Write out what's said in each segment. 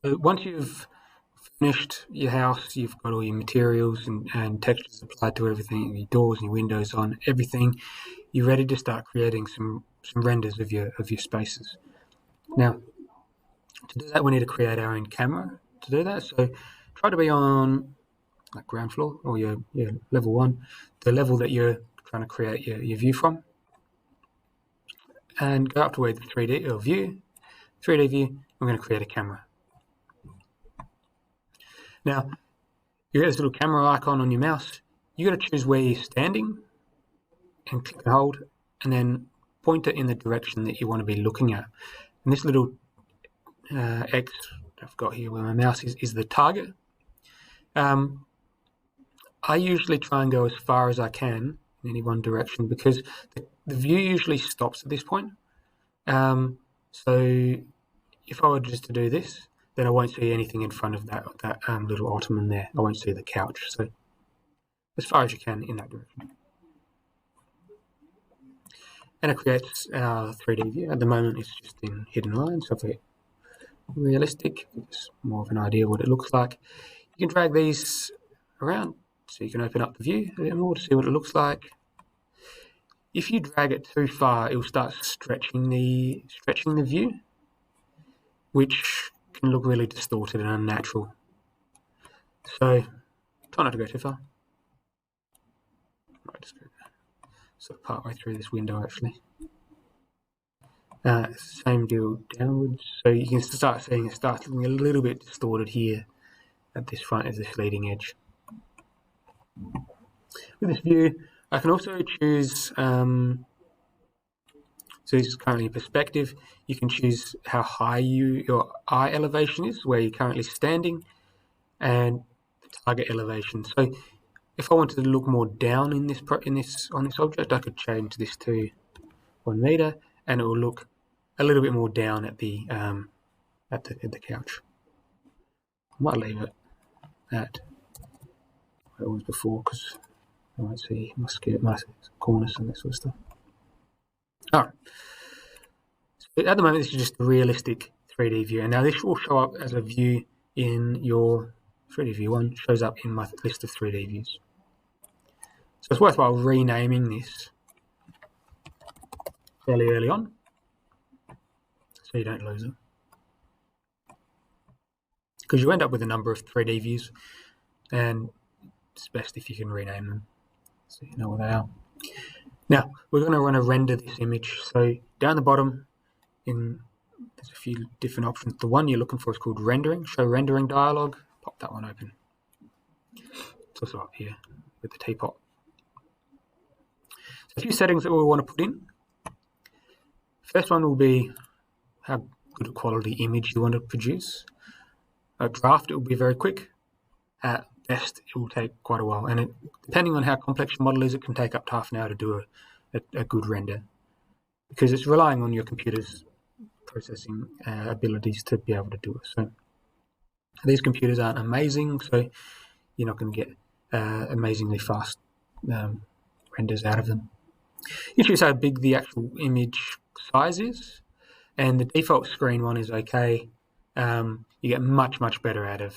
So once you've finished your house, you've got all your materials and textures applied to everything, your doors and your windows on, everything, you're ready to start creating some renders of your spaces. Now, to do that, we need to create our own camera to do that. So try to be on like ground floor or your level 1, the level that you're trying to create your view from, and go up to where the 3D or view, 3D view. We're going to create a camera. Now, you get this little camera icon on your mouse. You got to choose where you're standing and click and hold, and then point it in the direction that you want to be looking at. And this little X I've got here where my mouse is the target. I usually try and go as far as I can in any one direction because the view usually stops at this point. So if I were just to do this, then I won't see anything in front of that little ottoman there. I won't see the couch. So as far as you can in that direction. And it creates our 3D view. At the moment, it's just in hidden lines. So if it's realistic, it's more of an idea of what it looks like. You can drag these around so you can open up the view a bit more to see what it looks like. If you drag it too far, it will start stretching the view, which can look really distorted and unnatural. So try not to go too far. Right, just go sort of part way through this window actually. Same deal downwards. So you can start seeing it starts looking a little bit distorted here at this front of this leading edge. With this view, I can also choose, so this is currently in perspective, you can choose how high your eye elevation is, where you're currently standing, and the target elevation. So if I wanted to look more down on this object, I could change this to 1 meter, and it will look a little bit more down at the couch. I might leave it at where it was before because I might see my corners and that sort of stuff. Alright. So at the moment, this is just a realistic 3D view, and now this will show up as a view in your 3D view 1. Shows up in my list of 3D views. So it's worthwhile renaming this fairly early on, so you don't lose it, because you end up with a number of 3D views, and it's best if you can rename them so you know what they are. Now we're going to want to render this image. So down the bottom, there's a few different options. The one you're looking for is called rendering. Show rendering dialog. Pop that one open. It's also up here with the teapot. So a few settings that we want to put in. First one will be how good a quality image you want to produce. A draft, it will be very quick. At best, it will take quite a while, and depending on how complex your model is, it can take up to half an hour to do a good render, because it's relying on your computer's processing abilities to be able to do it. So these computers aren't amazing, so you're not going to get amazingly fast renders out of them. You choose how big the actual image size is, and the default screen one is okay. You get much better out of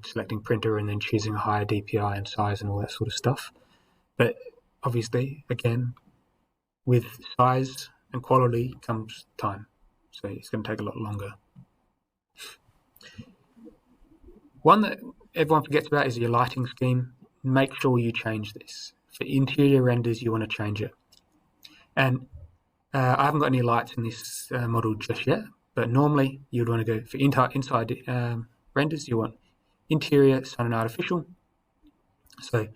selecting printer and then choosing a higher DPI and size and all that sort of stuff. But obviously, again, with size and quality comes time, so it's going to take a lot longer. One that everyone forgets about is your lighting scheme. Make sure you change this. For interior renders, you want to change it. And I haven't got any lights in this model just yet, but normally you'd want to go for inside renders, you want interior, sun and artificial. So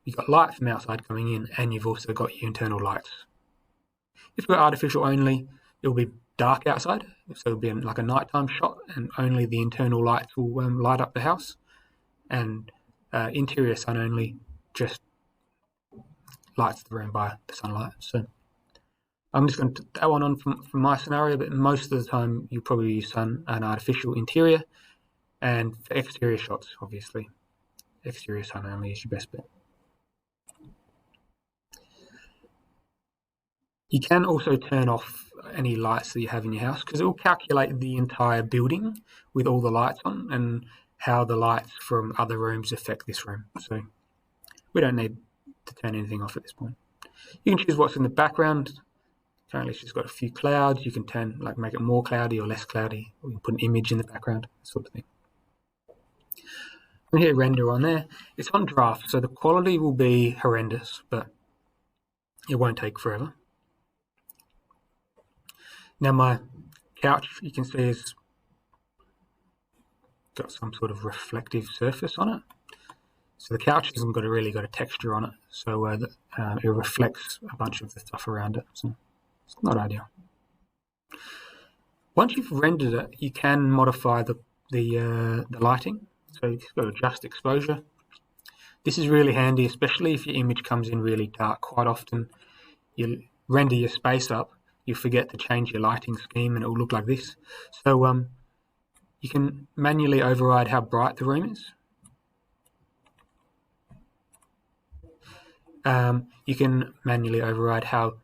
you've got light from outside coming in, and you've also got your internal lights. If you've got artificial only, it will be dark outside, so it'll be like a nighttime shot, and only the internal lights will light up the house. And interior sun only just lights the room by the sunlight. So I'm just going to put that one on from my scenario, but most of the time you probably use sun and artificial interior, and for exterior shots, obviously, exterior sun only is your best bet. You can also turn off any lights that you have in your house because it will calculate the entire building with all the lights on and how the lights from other rooms affect this room. So we don't need to turn anything off at this point. You can choose what's in the background. Currently it's just got a few clouds. You can make it more cloudy or less cloudy, or you can put an image in the background, sort of thing. I'm hit render on there. It's on draft, so the quality will be horrendous, but it won't take forever. Now my couch, you can see, has got some sort of reflective surface on it. So the couch hasn't really got a texture on it, so it reflects a bunch of the stuff around it. So it's not ideal. Once you've rendered it, you can modify the lighting. So you've got to adjust exposure. This is really handy, especially if your image comes in really dark. Quite often, you render your space up, you forget to change your lighting scheme, and it will look like this. So you can manually override how bright the room is. You can manually override how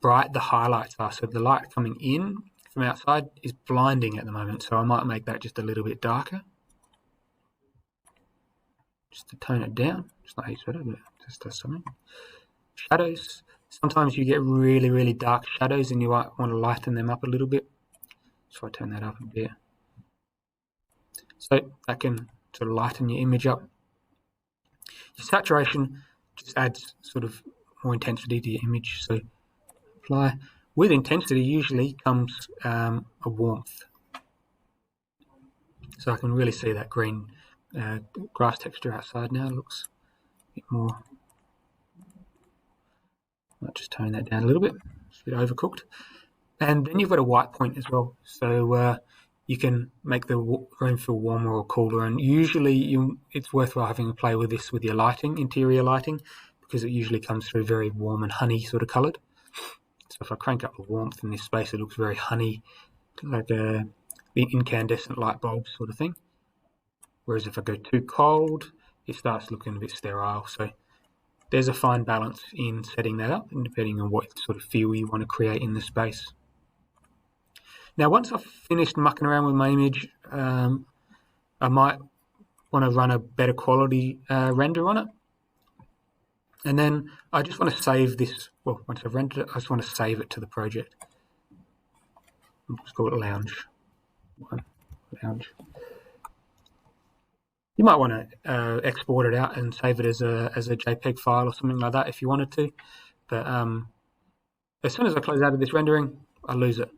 bright the highlights are. So the light coming in from outside is blinding at the moment, so I might make that just a little bit darker. Just to tone it down. It's not heat better, but it just does something. Shadows. Sometimes you get really, really dark shadows and you might want to lighten them up a little bit. So I turn that up a bit. So that can sort of lighten your image up. Your saturation just adds sort of more intensity to your image. So apply. With intensity usually comes a warmth. So I can really see that green grass texture outside now. It looks a bit more. Might just tone that down a little bit. It's a bit overcooked. And then you've got a white point as well. So you can make the room feel warmer or cooler. And usually it's worthwhile having a play with this with your lighting, interior lighting, because it usually comes through very warm and honey sort of coloured. So if I crank up the warmth in this space, it looks very honey, like the incandescent light bulb sort of thing. Whereas if I go too cold, it starts looking a bit sterile. So there's a fine balance in setting that up, and depending on what sort of feel you want to create in the space. Now, once I've finished mucking around with my image, I might want to run a better quality render on it. And then I just want to save this. Well, once I've rendered it, I just want to save it to the project. Let's call it Lounge. Lounge. You might want to export it out and save it as a JPEG file or something like that if you wanted to. But as soon as I close out of this rendering, I lose it.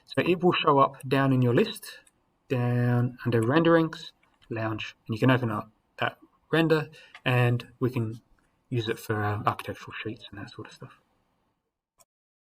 So it will show up down in your list, down under Renderings, Lounge. And you can open up that render and we can use it for our architectural sheets and that sort of stuff.